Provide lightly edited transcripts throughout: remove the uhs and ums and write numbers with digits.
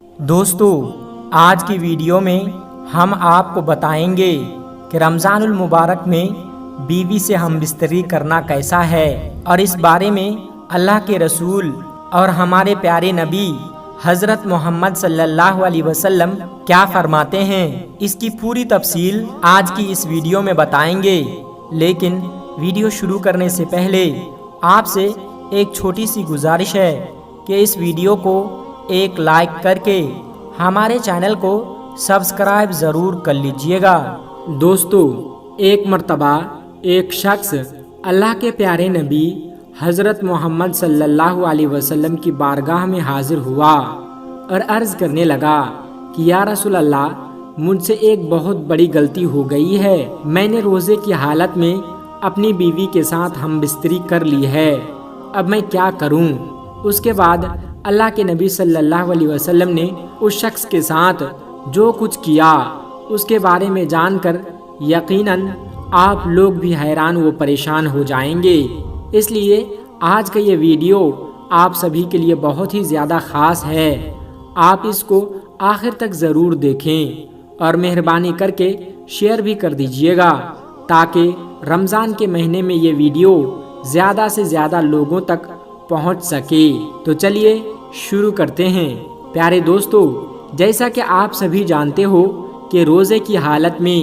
دوستو، آج کی ویڈیو میں ہم آپ کو بتائیں گے کہ رمضان المبارک میں بیوی سے ہم بستری کرنا کیسا ہے، اور اس بارے میں اللہ کے رسول اور ہمارے پیارے نبی حضرت محمد صلی اللہ علیہ وسلم کیا فرماتے ہیں۔ اس کی پوری تفصیل آج کی اس ویڈیو میں بتائیں گے، لیکن ویڈیو شروع کرنے سے پہلے آپ سے ایک چھوٹی سی گزارش ہے کہ اس ویڈیو کو ایک لائک کر کے ہمارے چینل کو سبسکرائب ضرور کر لیجئے گا۔ دوستو، ایک مرتبہ ایک شخص اللہ کے پیارے نبی حضرت محمد صلی اللہ علیہ وسلم کی بارگاہ میں حاضر ہوا اور عرض کرنے لگا کہ یا رسول اللہ، مجھ سے ایک بہت بڑی غلطی ہو گئی ہے۔ میں نے روزے کی حالت میں اپنی بیوی کے ساتھ ہم بستری کر لی ہے، اب میں کیا کروں؟ اس کے بعد اللہ کے نبی صلی اللہ علیہ وسلم نے اس شخص کے ساتھ جو کچھ کیا اس کے بارے میں جان کر یقیناً آپ لوگ بھی حیران و پریشان ہو جائیں گے۔ اس لیے آج کا یہ ویڈیو آپ سبھی کے لیے بہت ہی زیادہ خاص ہے۔ آپ اس کو آخر تک ضرور دیکھیں اور مہربانی کر کے شیئر بھی کر دیجئے گا تاکہ رمضان کے مہینے میں یہ ویڈیو زیادہ سے زیادہ لوگوں تک پہنچ سکے۔ تو چلیے شروع کرتے ہیں۔ پیارے دوستو، جیسا کہ آپ سبھی جانتے ہو کہ روزے کی حالت میں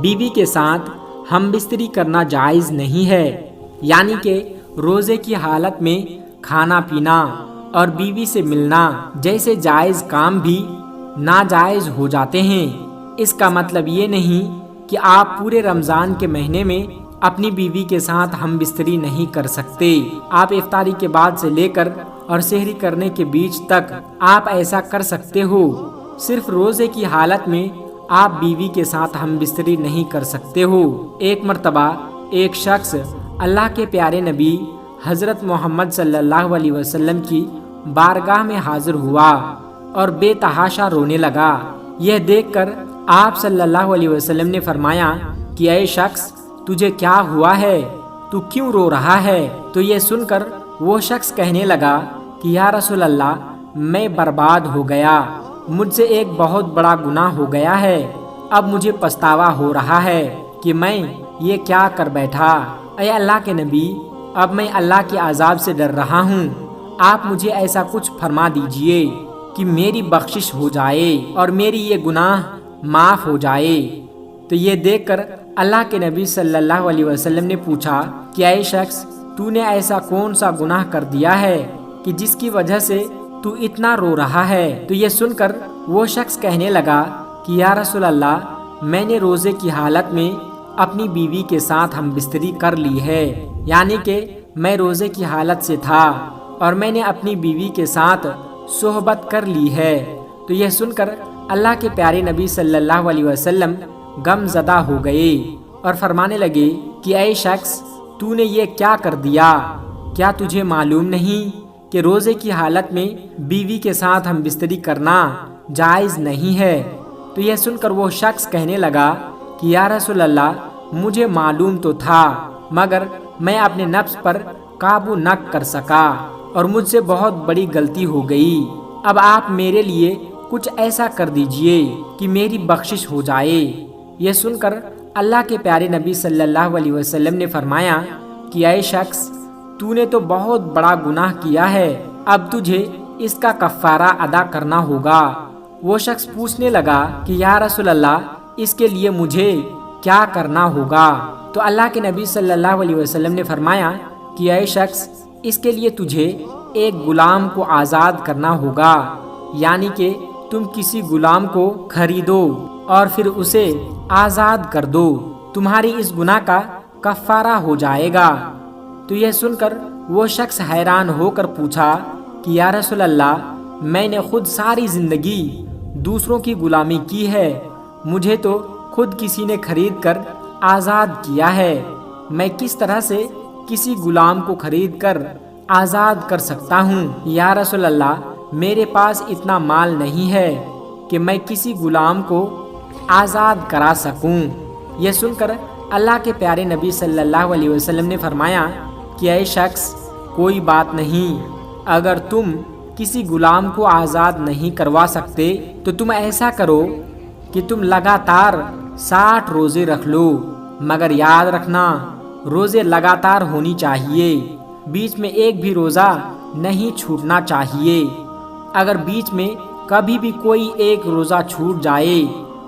بیوی کے ساتھ ہم بستری کرنا جائز نہیں ہے، یعنی کہ روزے کی حالت میں کھانا پینا اور بیوی سے ملنا جیسے جائز کام بھی ناجائز ہو جاتے ہیں۔ اس کا مطلب یہ نہیں کہ آپ پورے رمضان کے مہینے میں اپنی بیوی کے ساتھ ہم بستری نہیں کر سکتے۔ آپ افطاری کے بعد سے لے کر اور سحری کرنے کے بیچ تک آپ ایسا کر سکتے ہو، صرف روزے کی حالت میں آپ بیوی کے ساتھ ہم بستری نہیں کر سکتے ہو۔ ایک مرتبہ ایک شخص اللہ کے پیارے نبی حضرت محمد صلی اللہ علیہ وسلم کی بارگاہ میں حاضر ہوا اور بے تحاشا رونے لگا۔ یہ دیکھ کر آپ صلی اللہ علیہ وسلم نے فرمایا کہ اے شخص، تجھے کیا ہوا ہے؟ تو کیوں رو رہا ہے؟ تو یہ سن کر وہ شخص کہنے لگا کہ یا رسول اللہ، میں برباد ہو گیا، مجھ سے ایک بہت بڑا گناہ ہو گیا ہے، اب مجھے پچھتاوا ہو رہا ہے کہ میں یہ کیا کر بیٹھا۔ اے اللہ کے نبی، اب میں اللہ کے عذاب سے ڈر رہا ہوں، آپ مجھے ایسا کچھ فرما دیجئے کہ میری بخشش ہو جائے اور میری یہ گناہ معاف ہو جائے۔ تو یہ دیکھ کر اللہ کے نبی صلی اللہ علیہ وسلم نے پوچھا کہ اے شخص، تو نے ایسا کون سا گناہ کر دیا ہے کہ جس کی وجہ سے تو اتنا رو رہا ہے؟ تو یہ سن کر وہ شخص کہنے لگا کہ یا رسول اللہ، میں نے روزے کی حالت میں اپنی بیوی کے ساتھ ہم بستری کر لی ہے، یعنی کہ میں روزے کی حالت سے تھا اور میں نے اپنی بیوی کے ساتھ صحبت کر لی ہے۔ تو یہ سن کر اللہ کے پیارے نبی صلی اللہ علیہ وسلم غم زدہ ہو گئے اور فرمانے لگے کہ اے شخص، تو نے یہ کیا کر دیا؟ کیا تجھے معلوم نہیں کہ روزے کی حالت میں بیوی کے ساتھ ہم بستری کرنا جائز نہیں ہے؟ تو یہ سن کر وہ شخص کہنے لگا کہ یا رسول اللہ، مجھے معلوم تو تھا، مگر میں اپنے نفس پر قابو نہ کر سکا اور مجھ سے بہت بڑی غلطی ہو گئی۔ اب آپ میرے لیے کچھ ایسا کر دیجئے کہ میری بخشش ہو جائے۔ یہ سن کر اللہ کے پیارے نبی صلی اللہ علیہ وسلم نے فرمایا کہ اے شخص، تو نے تو بہت بڑا گناہ کیا ہے، اب تجھے اس کا کفارہ ادا کرنا ہوگا۔ وہ شخص پوچھنے لگا کہ یا رسول اللہ، اس کے لیے مجھے کیا کرنا ہوگا؟ تو اللہ کے نبی صلی اللہ علیہ وسلم نے فرمایا کہ اے شخص، اس کے لیے تجھے ایک غلام کو آزاد کرنا ہوگا، یعنی کہ تم کسی غلام کو خریدو اور پھر اسے آزاد کر دو، تمہاری اس گناہ کا کفارہ ہو جائے گا۔ تو یہ سن کر وہ شخص حیران ہو کر پوچھا کہ یا رسول اللہ، میں نے خود ساری زندگی دوسروں کی غلامی کی ہے، مجھے تو خود کسی نے خرید کر آزاد کیا ہے، میں کس طرح سے کسی غلام کو خرید کر آزاد کر سکتا ہوں؟ یا رسول اللہ، میرے پاس اتنا مال نہیں ہے کہ میں کسی غلام کو آزاد کرا سکوں۔ یہ سن کر اللہ کے پیارے نبی صلی اللہ علیہ وسلم نے فرمایا کہ اے شخص، کوئی بات نہیں، اگر تم کسی غلام کو آزاد نہیں کروا سکتے تو تم ایسا کرو کہ تم لگاتار 60 روزے رکھ لو، مگر یاد رکھنا روزے لگاتار ہونی چاہیے، بیچ میں ایک بھی روزہ نہیں چھوٹنا چاہیے۔ اگر بیچ میں کبھی بھی کوئی ایک روزہ چھوٹ جائے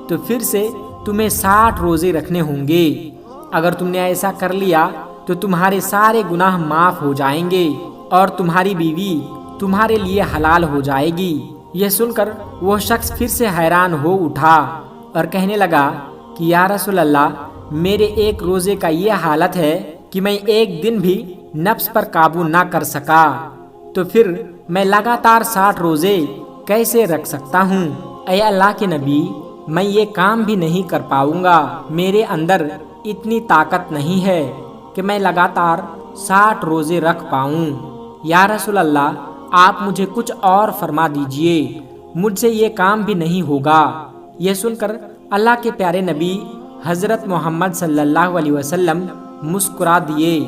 تو پھر سے تمہیں 60 روزے رکھنے ہوں گے۔ اگر تم نے ایسا کر لیا تو تمہارے سارے گناہ معاف ہو جائیں گے اور تمہاری بیوی تمہارے لیے حلال ہو جائے گی۔ یہ سن کر وہ شخص پھر سے حیران ہو اٹھا اور کہنے لگا کہ یا رسول اللہ، میرے ایک روزے کا یہ حالت ہے کہ میں ایک دن بھی نفس پر قابو نہ کر سکا، تو پھر میں لگاتار 60 روزے کیسے رکھ سکتا ہوں؟ اے اللہ کے نبی، میں یہ کام بھی نہیں کر پاؤں گا، میرے اندر اتنی طاقت نہیں ہے کہ میں لگاتار 60 روزے رکھ پاؤں۔ یا رسول اللہ، آپ مجھے کچھ اور فرما دیجئے، مجھ سے یہ کام بھی نہیں ہوگا۔ یہ سن کر اللہ کے پیارے نبی حضرت محمد صلی اللہ علیہ وسلم مسکرا دیے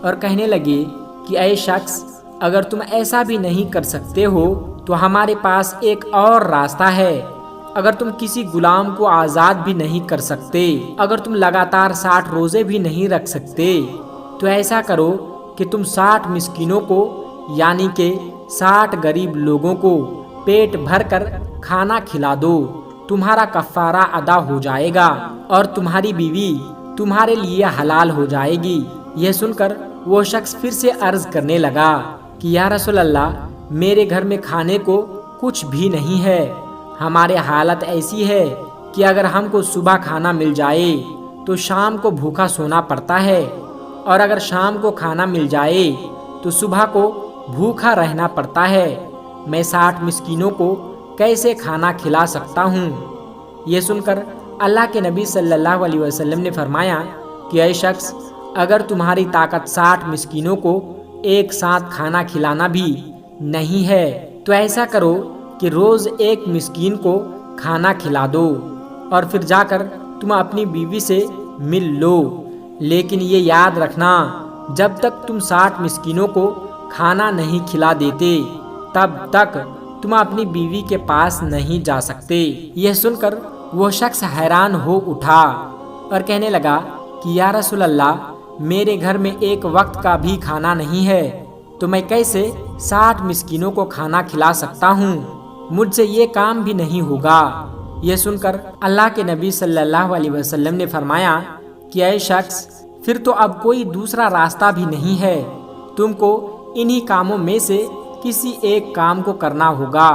اور کہنے لگے کہ اے شخص، اگر تم ایسا بھی نہیں کر سکتے ہو تو ہمارے پاس ایک اور راستہ ہے۔ اگر تم کسی غلام کو آزاد بھی نہیں کر سکتے، اگر تم لگاتار 60 روزے بھی نہیں رکھ سکتے، تو ایسا کرو کہ تم 60 مسکینوں کو یعنی کہ 60 غریب لوگوں کو پیٹ بھر کر کھانا کھلا دو، تمہارا کفارہ ادا ہو جائے گا اور تمہاری بیوی تمہارے لیے حلال ہو جائے گی۔ یہ سن کر وہ شخص پھر سے عرض کرنے لگا کہ یا رسول اللہ، میرے گھر میں کھانے کو کچھ بھی نہیں ہے، ہمارے حالت ایسی ہے کہ اگر ہم کو صبح کھانا مل جائے تو شام کو بھوکا سونا پڑتا ہے، اور اگر شام کو کھانا مل جائے تو صبح کو بھوکا رہنا پڑتا ہے، میں 60 مسکینوں کو کیسے کھانا کھلا سکتا ہوں؟ یہ سن کر اللہ کے نبی صلی اللہ علیہ وسلم نے فرمایا کہ اے شخص، اگر تمہاری طاقت 60 مسکینوں کو ایک ساتھ کھانا کھلانا بھی نہیں ہے تو ایسا کرو کہ روز ایک مسکین کو کھانا کھلا دو اور پھر جا کر تم اپنی بیوی سے مل لو، لیکن یہ یاد رکھنا جب تک تم 60 مسکینوں کو کھانا نہیں کھلا دیتے تب تک تم اپنی بیوی کے پاس نہیں جا سکتے۔ یہ سن کر وہ شخص حیران ہو اٹھا اور کہنے لگا کہ یا رسول اللہ، میرے گھر میں ایک وقت کا بھی کھانا نہیں ہے تو میں کیسے 60 مسکینوں کو کھانا کھلا سکتا ہوں؟ مجھ سے یہ کام بھی نہیں ہوگا۔ یہ سن کر اللہ کے نبی صلی اللہ علیہ وسلم نے فرمایا کہ اے شخص، پھر تو اب کوئی دوسرا راستہ بھی نہیں ہے، تم کو انہی کاموں میں سے کسی ایک کام کو کرنا ہوگا۔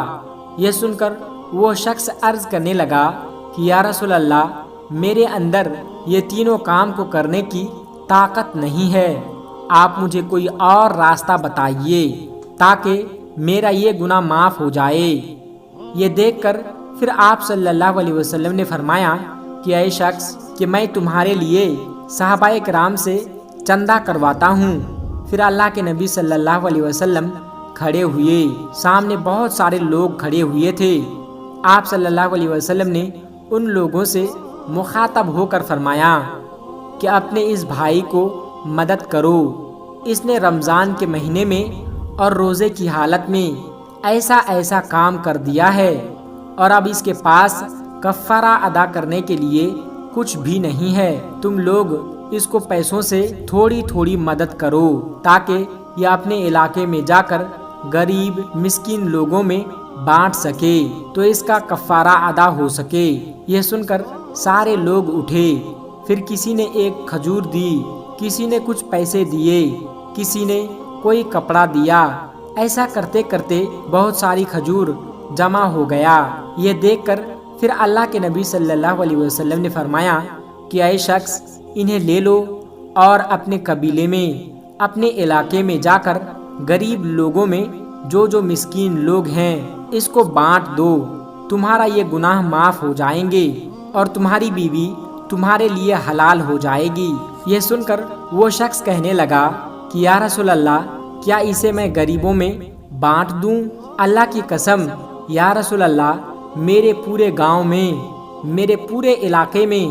یہ سن کر وہ شخص عرض کرنے لگا کہ یا رسول اللہ، میرے اندر یہ تینوں کام کو کرنے کی طاقت نہیں ہے، آپ مجھے کوئی اور راستہ بتائیے تاکہ میرا یہ گناہ معاف ہو جائے۔ یہ دیکھ کر پھر آپ صلی اللہ علیہ وسلم نے فرمایا کہ اے شخص، کہ میں تمہارے لیے صحابہ کرام سے چندہ کرواتا ہوں۔ پھر اللہ کے نبی صلی اللہ علیہ وسلم کھڑے ہوئے، سامنے بہت سارے لوگ کھڑے ہوئے تھے۔ آپ صلی اللہ علیہ وسلم نے ان لوگوں سے مخاطب ہو کر فرمایا کہ اپنے اس بھائی کو مدد کرو، اس نے رمضان کے مہینے میں اور روزے کی حالت میں ایسا ایسا کام کر دیا ہے، اور اب اس کے پاس کفارہ ادا کرنے کے لیے کچھ بھی نہیں ہے۔ تم لوگ اس کو پیسوں سے تھوڑی تھوڑی مدد کرو تاکہ یہ اپنے علاقے میں جا کر غریب مسکین لوگوں میں بانٹ سکے تو اس کا کفارہ ادا ہو سکے۔ یہ سن کر سارے لوگ اٹھے، پھر کسی نے ایک کھجور دی، کسی نے کچھ پیسے دیے، کسی نے کوئی کپڑا دیا۔ ایسا کرتے کرتے بہت ساری کھجور جمع ہو گیا۔ یہ دیکھ کر پھر اللہ کے نبی صلی اللہ علیہ وسلم نے فرمایا کہ اے شخص، انہیں لے لو اور اپنے قبیلے میں، اپنے علاقے میں جا کر غریب لوگوں میں جو جو مسکین لوگ ہیں اس کو بانٹ دو، تمہارا یہ گناہ معاف ہو جائیں گے اور تمہاری بیوی تمہارے لیے حلال ہو جائے گی۔ یہ سن کر وہ شخص کہنے لگا کہ یا رسول اللہ، کیا اسے میں غریبوں میں بانٹ دوں؟ اللہ کی قسم یا رسول اللہ، میرے پورے گاؤں میں، میرے پورے علاقے میں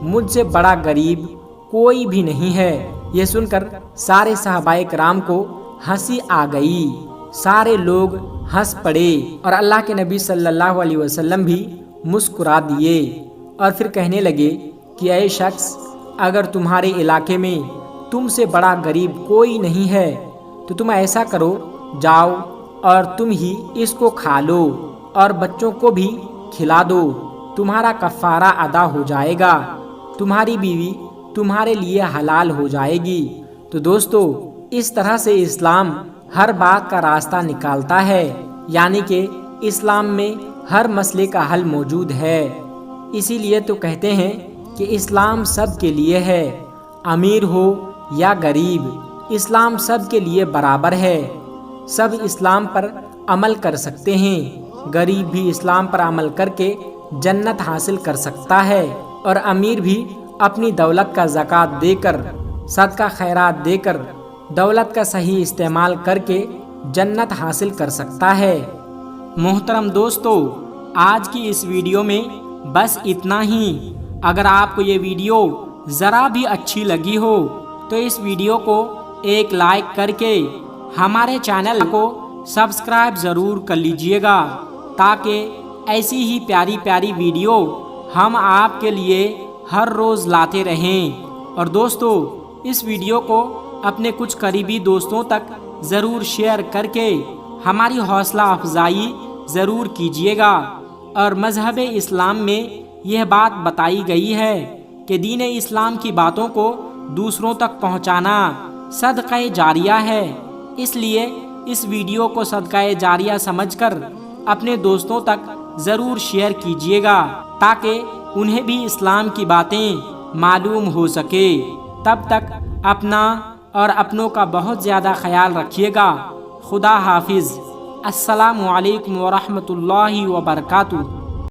مجھ سے بڑا غریب کوئی بھی نہیں ہے۔ یہ سن کر سارے صحابہ کرام کو ہنسی آ گئی۔ سارے لوگ ہنس پڑے اور اللہ کے نبی صلی اللہ علیہ وسلم بھی مسکرا دیے اور پھر کہنے لگے کہ اے شخص، اگر تمہارے علاقے میں تم سے بڑا غریب کوئی نہیں ہے تو تم ایسا کرو، جاؤ اور تم ہی اس کو کھا لو اور بچوں کو بھی کھلا دو، تمہارا کفارہ ادا ہو جائے گا، تمہاری بیوی تمہارے لیے حلال ہو جائے گی۔ تو دوستو، اس طرح سے اسلام ہر بات کا راستہ نکالتا ہے، یعنی کہ اسلام میں ہر مسئلے کا حل موجود ہے۔ اسی لیے تو کہتے ہیں کہ اسلام سب کے لیے ہے، امیر ہو یا غریب، اسلام سب کے لیے برابر ہے، سب اسلام پر عمل کر سکتے ہیں، غریب بھی اسلام پر عمل کر کے جنت حاصل کر سکتا ہے، اور امیر بھی اپنی دولت کا زکوٰۃ دے کر، صدقہ خیرات دے کر، دولت کا صحیح استعمال کر کے جنت حاصل کر سکتا ہے۔ محترم دوستو، آج کی اس ویڈیو میں بس اتنا ہی۔ اگر آپ کو یہ ویڈیو ذرا بھی اچھی لگی ہو تو اس ویڈیو کو ایک لائک کر کے ہمارے چینل کو سبسکرائب ضرور کر لیجئے گا، تاکہ ایسی ہی پیاری پیاری ویڈیو ہم آپ کے لیے ہر روز لاتے رہیں۔ اور دوستو، اس ویڈیو کو اپنے کچھ قریبی دوستوں تک ضرور شیئر کر کے ہماری حوصلہ افزائی ضرور کیجیے گا۔ اور مذہب اسلام میں یہ بات بتائی گئی ہے کہ دین اسلام کی باتوں کو دوسروں تک پہنچانا صدقہ جاریہ ہے، اس لیے اس ویڈیو کو صدقہ جاریہ سمجھ کر اپنے دوستوں تک ضرور شیئر کیجیے گا، تاکہ انہیں بھی اسلام کی باتیں معلوم ہو سکے۔ تب تک اپنا اور اپنوں کا بہت زیادہ خیال رکھیے گا۔ خدا حافظ۔ السلام علیکم ورحمۃ اللہ وبرکاتہ۔